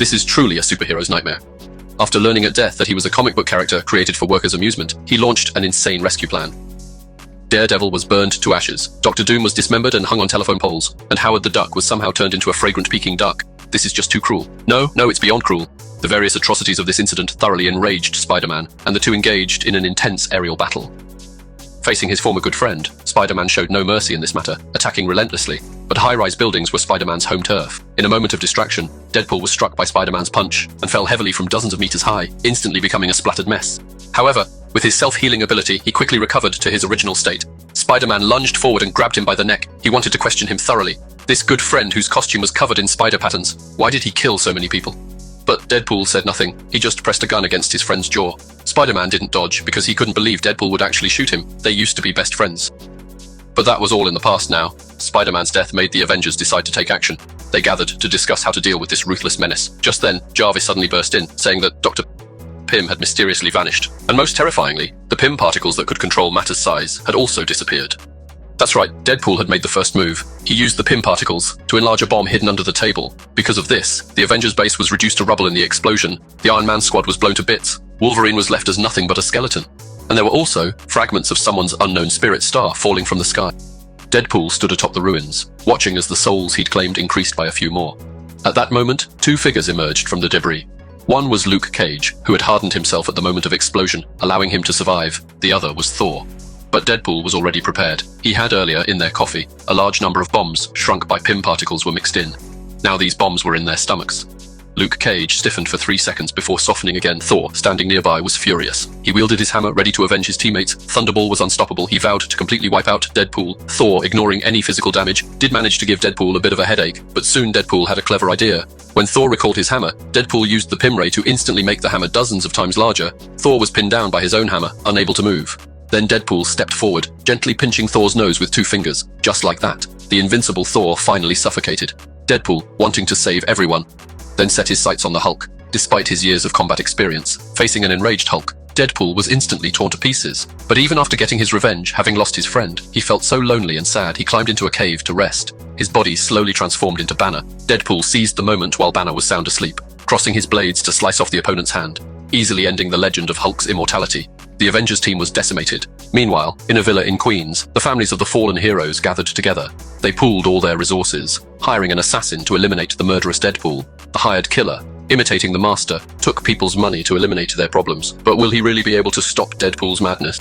This is truly a superhero's nightmare. After learning at death that he was a comic book character created for workers' amusement, he launched an insane rescue plan. Daredevil was burned to ashes, Dr. Doom was dismembered and hung on telephone poles, and Howard the Duck was somehow turned into a fragrant Peking duck. This is just too cruel. No, it's beyond cruel. The various atrocities of this incident thoroughly enraged Spider-Man, and the two engaged in an intense aerial battle. Facing his former good friend, Spider-Man showed no mercy in this matter, attacking relentlessly. But high-rise buildings were Spider-Man's home turf. In a moment of distraction, Deadpool was struck by Spider-Man's punch and fell heavily from dozens of meters high, instantly becoming a splattered mess. However, with his self-healing ability, he quickly recovered to his original state. Spider-Man lunged forward and grabbed him by the neck. He wanted to question him thoroughly. This good friend whose costume was covered in spider patterns, why did he kill so many people? But Deadpool said nothing. He just pressed a gun against his friend's jaw. Spider-Man didn't dodge because he couldn't believe Deadpool would actually shoot him. They used to be best friends. But that was all in the past now. Spider-Man's death made the Avengers decide to take action. They gathered to discuss how to deal with this ruthless menace. Just then, Jarvis suddenly burst in, saying that Dr. Pym had mysteriously vanished. And most terrifyingly, the Pym particles that could control matter's size had also disappeared. That's right, Deadpool had made the first move. He used the Pym particles to enlarge a bomb hidden under the table. Because of this, the Avengers base was reduced to rubble in the explosion, the Iron Man squad was blown to bits, Wolverine was left as nothing but a skeleton. And there were also fragments of someone's unknown spirit star falling from the sky. Deadpool stood atop the ruins, watching as the souls he'd claimed increased by a few more. At that moment, two figures emerged from the debris. One was Luke Cage, who had hardened himself at the moment of explosion, allowing him to survive. The other was Thor. But Deadpool was already prepared. He had earlier, in their coffee, a large number of bombs shrunk by Pym particles were mixed in. Now these bombs were in their stomachs. Luke Cage stiffened for 3 seconds before softening again. Thor, standing nearby, was furious. He wielded his hammer, ready to avenge his teammates. Thunderball was unstoppable. He vowed to completely wipe out Deadpool. Thor, ignoring any physical damage, did manage to give Deadpool a bit of a headache, but soon Deadpool had a clever idea. When Thor recalled his hammer, Deadpool used the Pym ray to instantly make the hammer dozens of times larger. Thor was pinned down by his own hammer, unable to move. Then Deadpool stepped forward, gently pinching Thor's nose with 2 fingers. Just like that, the invincible Thor finally suffocated. Deadpool, wanting to save everyone, then set his sights on the Hulk. Despite his years of combat experience, facing an enraged Hulk, Deadpool was instantly torn to pieces. But even after getting his revenge, having lost his friend, he felt so lonely and sad he climbed into a cave to rest. His body slowly transformed into Banner. Deadpool seized the moment while Banner was sound asleep, crossing his blades to slice off the opponent's hand, easily ending the legend of Hulk's immortality. The Avengers team was decimated. Meanwhile, in a villa in Queens, the families of the fallen heroes gathered together. They pooled all their resources, hiring an assassin to eliminate the murderous Deadpool. The hired killer, imitating the master, took people's money to eliminate their problems. But will he really be able to stop Deadpool's madness?